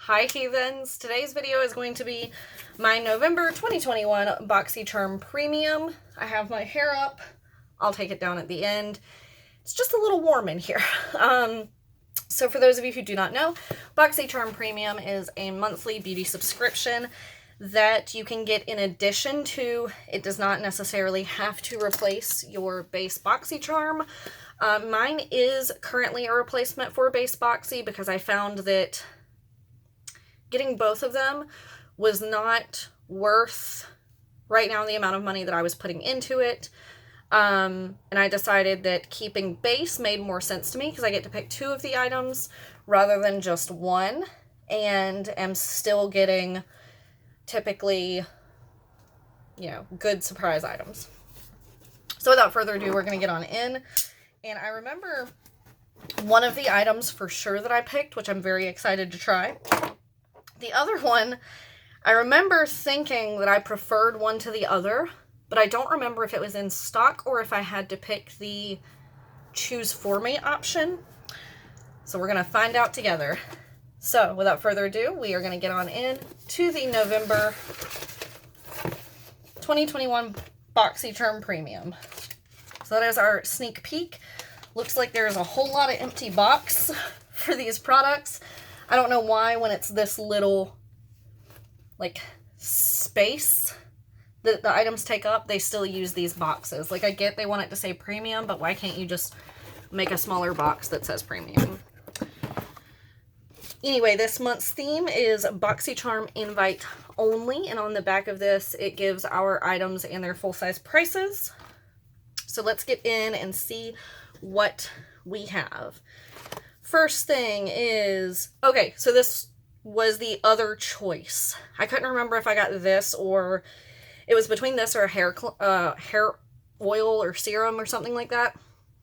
Hi heathens! Today's video is going to be my November 2021 Boxycharm Premium. I have my hair up. I'll take it down at the end. It's just a little warm in here. So for those of you who do not know, Boxycharm Premium is a monthly beauty subscription that you can get in addition to. It does not necessarily have to replace your base Boxycharm. Mine is currently a replacement for base Boxy because I found that getting both of them was not worth right now the amount of money that I was putting into it. And I decided that keeping base made more sense to me because I get to pick two of the items rather than just one, and am still getting typically, you know, good surprise items. So without further ado, we're going to get on in. And I remember one of the items for sure that I picked, which I'm very excited to try. The other one, I remember thinking that I preferred one to the other, but I don't remember if it was in stock or if I had to pick the choose for me option. So we're going to find out together. So without further ado, we are going to get on in to the November 2021 Boxycharm Premium. So that is our sneak peek. Looks like there's a whole lot of empty box for these products. I don't know why when it's this little, like, space that the items take up, they still use these boxes. Like, I get they want it to say premium, but why can't you just make a smaller box that says premium? Anyway, this month's theme is Boxycharm invite only, and on the back of this, it gives our items and their full-size prices. So let's get in and see what we have. First thing is, okay, so this was the other choice. I couldn't remember if I got this or it was between this or a hair oil or serum or something like that.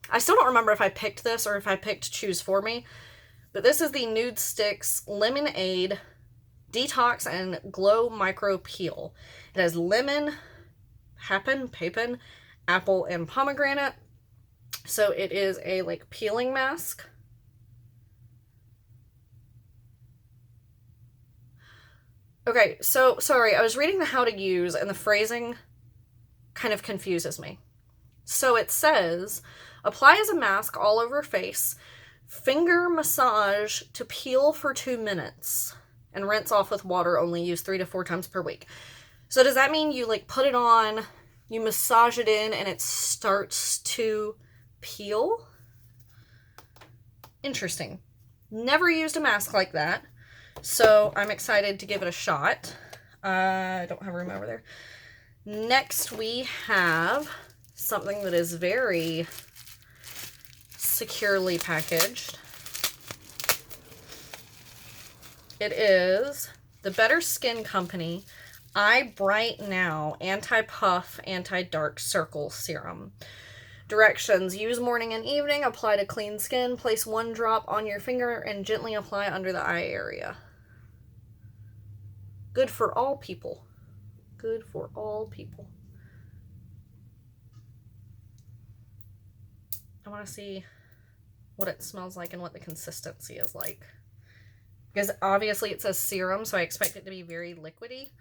I still don't remember if I picked this or if I picked choose for me, but this is the Nude Sticks Lemonade Detox and Glow Micro Peel. It has lemon, papin, apple, and pomegranate. So it is a like peeling mask. Okay, so, sorry, I was reading the how to use, and the phrasing kind of confuses me. So it says, apply as a mask all over face, finger massage to peel for 2 minutes, and rinse off with water, only use 3 to 4 times per week. So does that mean you, like, put it on, you massage it in, and it starts to peel? Interesting. Never used a mask like that. So I'm excited to give it a shot. I don't have room over there. Next we have something that is very securely packaged. It is the Better Skin Company Eye Bright Now Anti-Puff Anti-Dark Circle Serum. Directions: use morning and evening, apply to clean skin, place 1 drop on your finger and gently apply under the eye area. Good for all people. Good for all people. I want to see what it smells like and what the consistency is like. Because obviously it says serum, so I expect it to be very liquidy.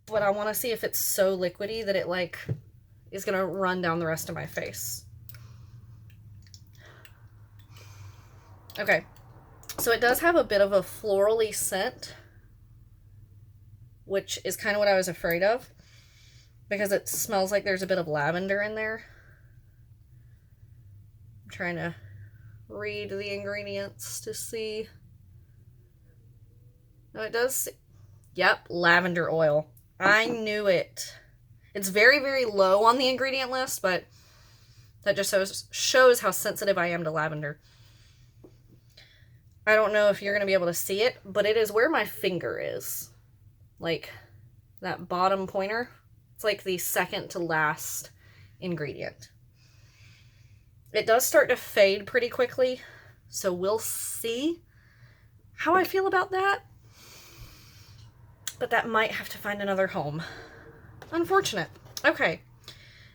But I want to see if it's so liquidy that it like is going to run down the rest of my face. Okay. So it does have a bit of a florally scent, which is kind of what I was afraid of, because it smells like there's a bit of lavender in there. I'm trying to read the ingredients to see. No, it does. Yep, lavender oil. I knew it. It's very, very low on the ingredient list, but that just shows how sensitive I am to lavender. I don't know if you're going to be able to see it, but it is where my finger is. Like, that bottom pointer. It's like the second to last ingredient. It does start to fade pretty quickly, so we'll see how I feel about that. But that might have to find another home. Unfortunate. Okay.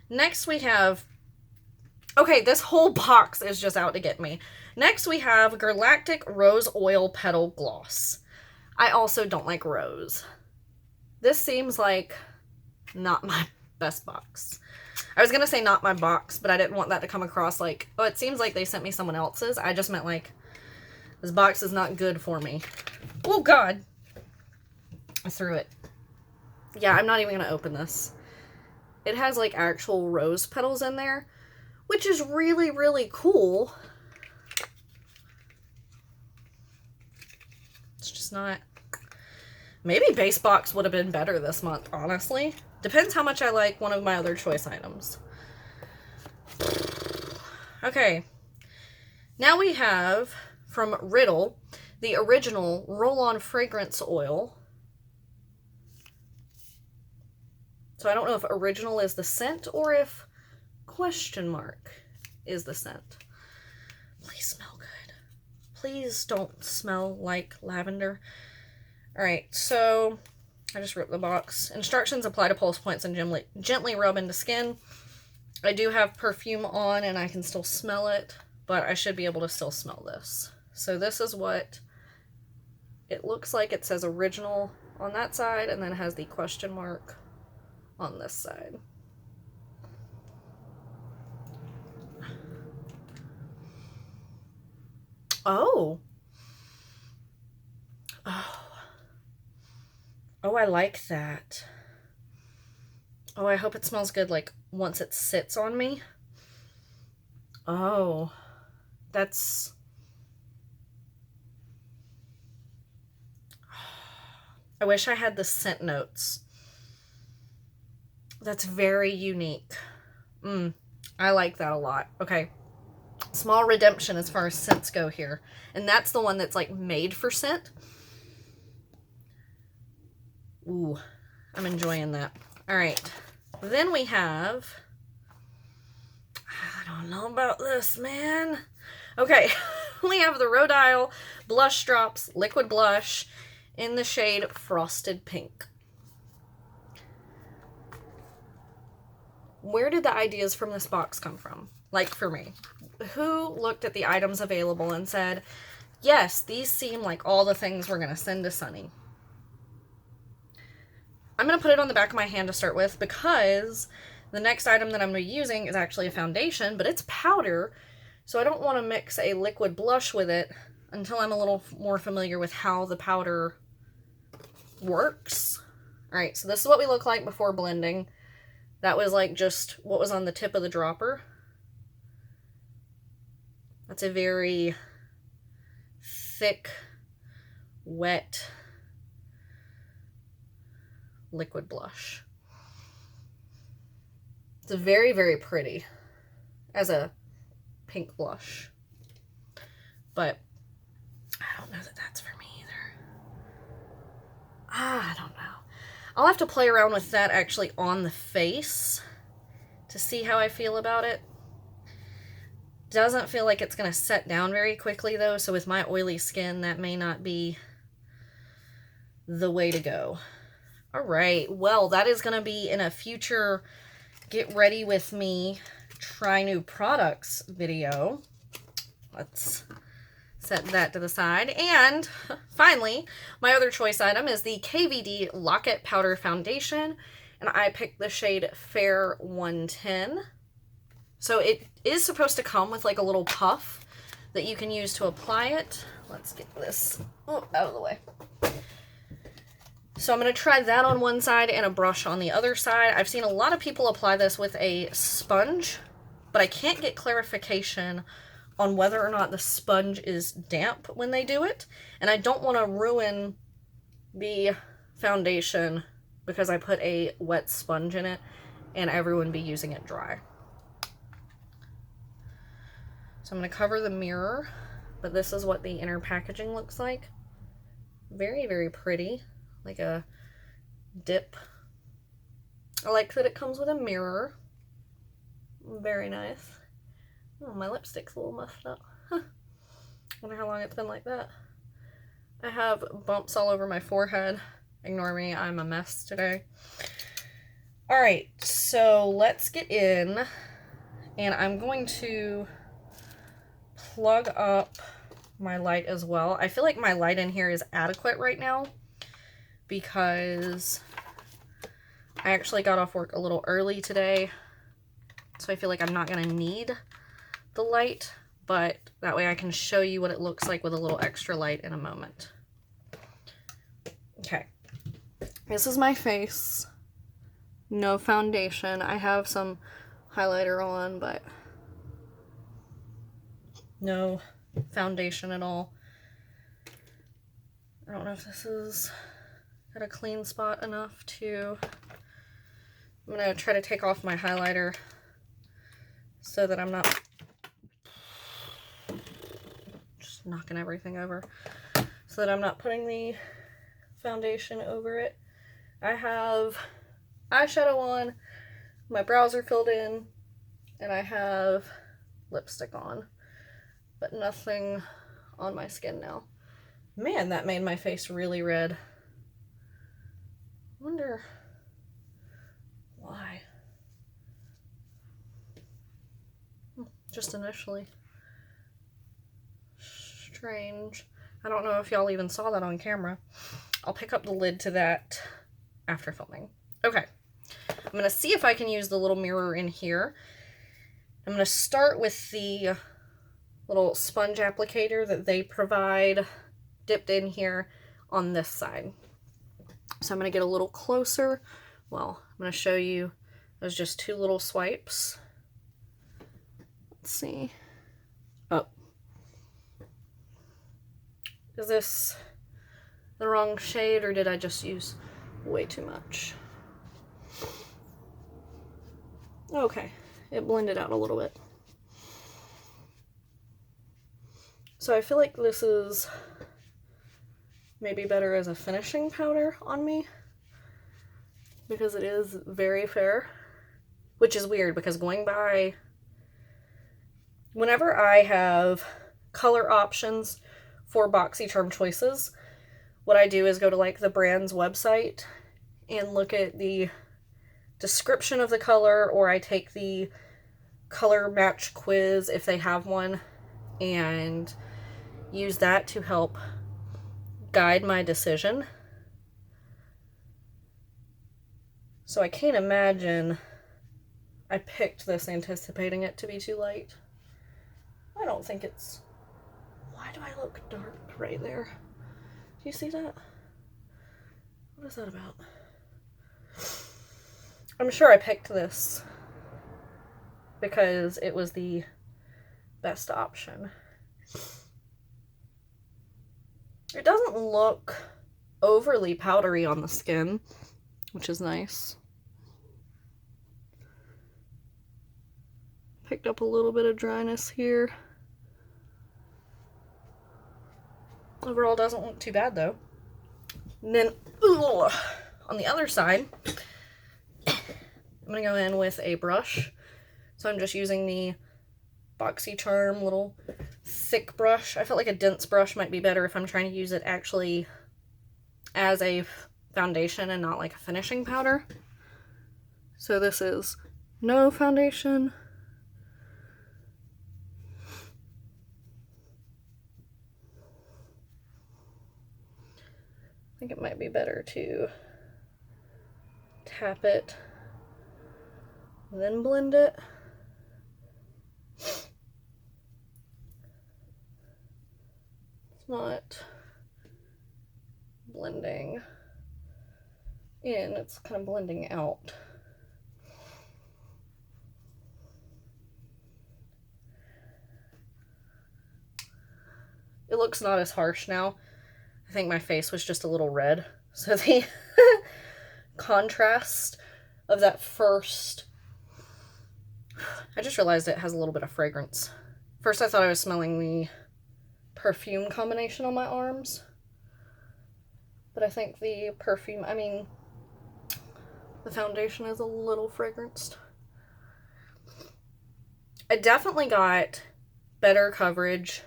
Next we have Okay, this whole box is just out to get me. Next we have Galactic Rose Oil Petal Gloss. I also don't like rose. This seems like not my best box. I was gonna say not my box, but I didn't want that to come across like, oh, it seems like they sent me someone else's. I just meant like, this box is not good for me. Oh God. I threw it. Yeah, I'm not even gonna open this. It has like actual rose petals in there, which is really, really cool. It's just not... Maybe base box would have been better this month, honestly. Depends how much I like one of my other choice items. Okay. Now we have, from Riddle, the original roll-on fragrance oil. So I don't know if original is the scent or if question mark is the scent. Please smell good. Please don't smell like lavender. Alright, so I just ripped the box. Instructions: apply to pulse points and gently rub into skin. I do have perfume on and I can still smell it, but I should be able to still smell this. So this is what it looks like. It says original on that side and then it has the question mark on this side. Oh. Oh. Oh, I like that. Oh, I hope it smells good, like, once it sits on me. Oh. That's... I wish I had the scent notes. That's very unique. I like that a lot. Okay. Small redemption as far as scents go here. And that's the one that's, like, made for scent. Ooh, I'm enjoying that. All right. Then we have... I don't know about this, man. Okay. We have the Rhode Isle Blush Drops Liquid Blush in the shade Frosted Pink. Where did the ideas from this box come from? Like, for me. Who looked at the items available and said, yes, these seem like all the things we're going to send to Sunny? I'm going to put it on the back of my hand to start with because the next item that I'm going to be using is actually a foundation, but it's powder, so I don't want to mix a liquid blush with it until I'm a little more familiar with how the powder works. Alright, so this is what we look like before blending. That was like just what was on the tip of the dropper. That's a very thick, wet liquid blush. It's very, very pretty as a pink blush. But I don't know that that's for me either. I don't know. I'll have to play around with that actually on the face to see how I feel about it. Doesn't feel like it's going to set down very quickly though, so with my oily skin that may not be the way to go. Alright, well that is going to be in a future get ready with me try new products video. Let's set that to the side. And finally, my other choice item is the KVD Lock-It Powder Foundation, and I picked the shade Fair 110. So it is supposed to come with like a little puff that you can use to apply it. Let's get this out of the way. So I'm going to try that on one side and a brush on the other side. I've seen a lot of people apply this with a sponge, but I can't get clarification on whether or not the sponge is damp when they do it. And I don't want to ruin the foundation because I put a wet sponge in it and everyone be using it dry. So I'm going to cover the mirror, but this is what the inner packaging looks like. Very, very pretty. Like a dip. I like that it comes with a mirror. Very nice. Oh, my lipstick's a little muffed up. Huh. Wonder how long it's been like that. I have bumps all over my forehead. Ignore me, I'm a mess today. Alright, so let's get in And I'm going to plug up my light as well. I feel like my light in here is adequate right now because I actually got off work a little early today. So I feel like I'm not going to need the light, but that way I can show you what it looks like with a little extra light in a moment. Okay, this is my face. No foundation. I have some highlighter on, but no foundation at all. I don't know if this is at a clean spot enough to... I'm going to try to take off my highlighter so that I'm not just knocking everything over, so that I'm not putting the foundation over it. I have eyeshadow on, my brows are filled in, and I have lipstick on, but nothing on my skin now. Man, that made my face really red. I wonder why. Just initially. Strange. I don't know if y'all even saw that on camera. I'll pick up the lid to that after filming. Okay. I'm going to see if I can use the little mirror in here. I'm going to start with the little sponge applicator that they provide dipped in here on this side. So I'm going to get a little closer. Well, I'm going to show you. There's just two little swipes. Let's see. Oh. Is this the wrong shade, or did I just use way too much? Okay, it blended out a little bit. So I feel like this is maybe better as a finishing powder on me, because it is very fair, which is weird because going by, whenever I have color options for Boxycharm choices, what I do is go to like the brand's website and look at the description of the color, or I take the color match quiz if they have one and use that to help guide my decision. So I can't imagine I picked this anticipating it to be too light. I don't think it's... Why do I look dark right there? Do you see that? What is that about? I'm sure I picked this because it was the best option. It doesn't look overly powdery on the skin, which is nice. Picked up a little bit of dryness here. Overall, doesn't look too bad though. And then, on the other side, I'm gonna go in with a brush. So I'm just using the Boxycharm little thick brush. I felt like a dense brush might be better if I'm trying to use it actually as a foundation and not like a finishing powder. So this is no foundation. I think it might be better to tap it, then blend it. It's not blending in, it's kind of blending out. It looks not as harsh now. I think my face was just a little red, so the contrast of that first... I just realized it has a little bit of fragrance. First I thought I was smelling the perfume combination on my arms, but I think the perfume, I mean, the foundation is a little fragranced. I definitely got better coverage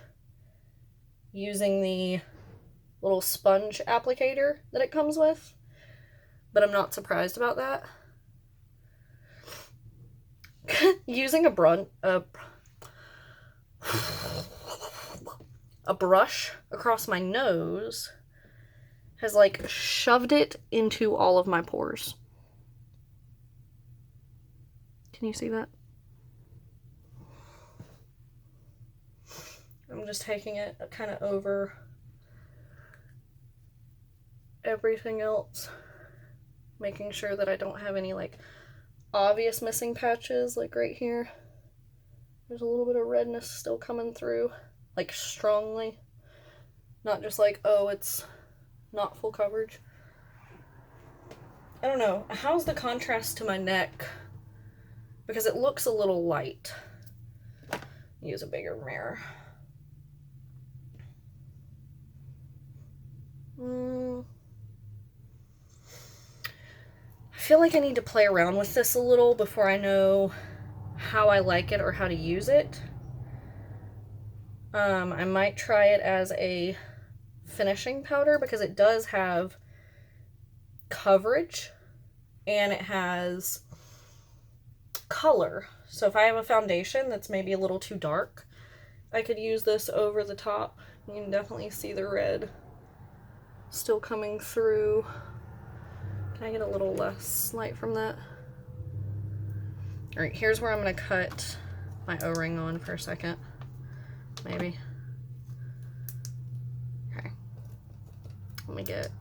using the little sponge applicator that it comes with, but I'm not surprised about that. using a brush across my nose has like shoved it into all of my pores. Can you see that? I'm just taking it kind of over everything else, making sure that I don't have any like obvious missing patches, like right here. There's a little bit of redness still coming through, like strongly. Not just like, oh, it's not full coverage. I don't know. How's the contrast to my neck? Because it looks a little light. Use a bigger mirror. I feel like I need to play around with this a little before I know how I like it or how to use it. I might try it as a finishing powder because it does have coverage and it has color. So if I have a foundation that's maybe a little too dark, I could use this over the top. You can definitely see the red still coming through. Can I get a little less light from that? All right, here's where I'm gonna cut my O-ring on for a second, maybe. Okay, let me get,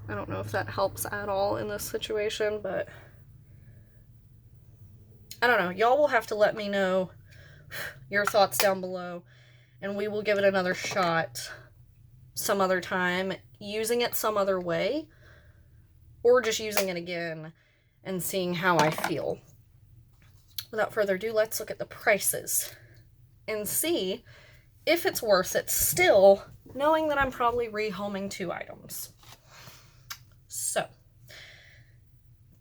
I don't know if that helps at all in this situation, but I don't know. Y'all will have to let me know your thoughts down below, and we will give it another shot some other time, using it some other way, or just using it again and seeing how I feel. Without further ado, let's look at the prices and see if it's worth it still, knowing that I'm probably rehoming 2 items. So,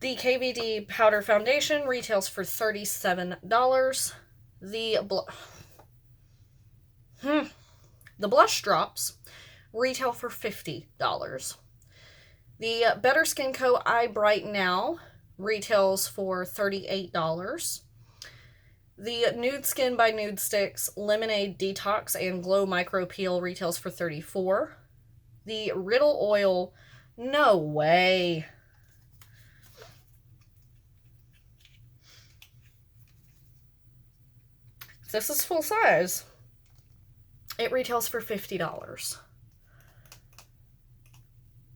the KVD Powder Foundation retails for $37. The blush drops retail for $50. The Better Skin Co. Eye Bright Now retails for $38. The Nude Skin by Nude Sticks Lemonade Detox and Glow Micro Peel retails for $34. The Riddle Oil, no way. This is full size. It retails for $50.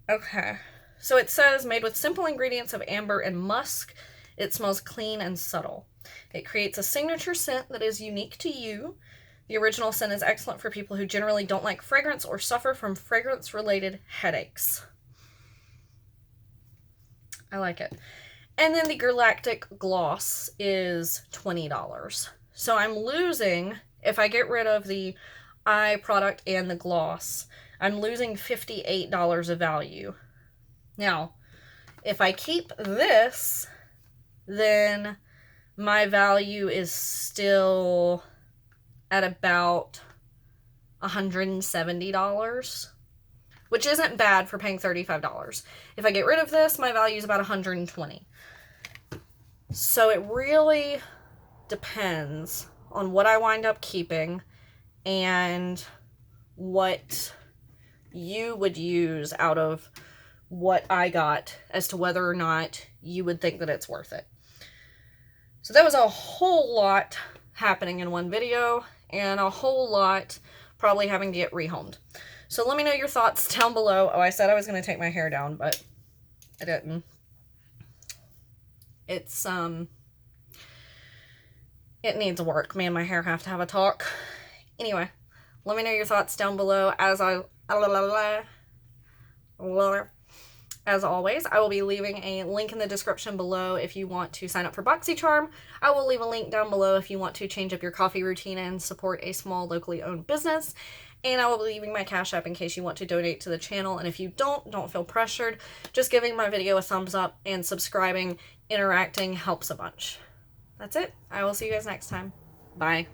Okay, so it says made with simple ingredients of amber and musk. It smells clean and subtle. It creates a signature scent that is unique to you. The original scent is excellent for people who generally don't like fragrance or suffer from fragrance-related headaches. I like it. And then the Galactic Gloss is $20. So I'm losing, if I get rid of the eye product and the gloss, I'm losing $58 of value. Now, if I keep this, then my value is still at about $170, which isn't bad for paying $35. If I get rid of this, my value is about $120. So it really depends on what I wind up keeping and what you would use out of what I got as to whether or not you would think that it's worth it. So that was a whole lot happening in one video and a whole lot probably having to get rehomed. So let me know your thoughts down below. Oh, I said I was going to take my hair down, but I didn't. It's, it needs work. Me and my hair have to have a talk. Anyway, let me know your thoughts down below. As always, I will be leaving a link in the description below if you want to sign up for Boxycharm. I will leave a link down below if you want to change up your coffee routine and support a small locally owned business. And I will be leaving my Cash App in case you want to donate to the channel. And if you don't feel pressured. Just giving my video a thumbs up and subscribing, interacting helps a bunch. That's it. I will see you guys next time. Bye.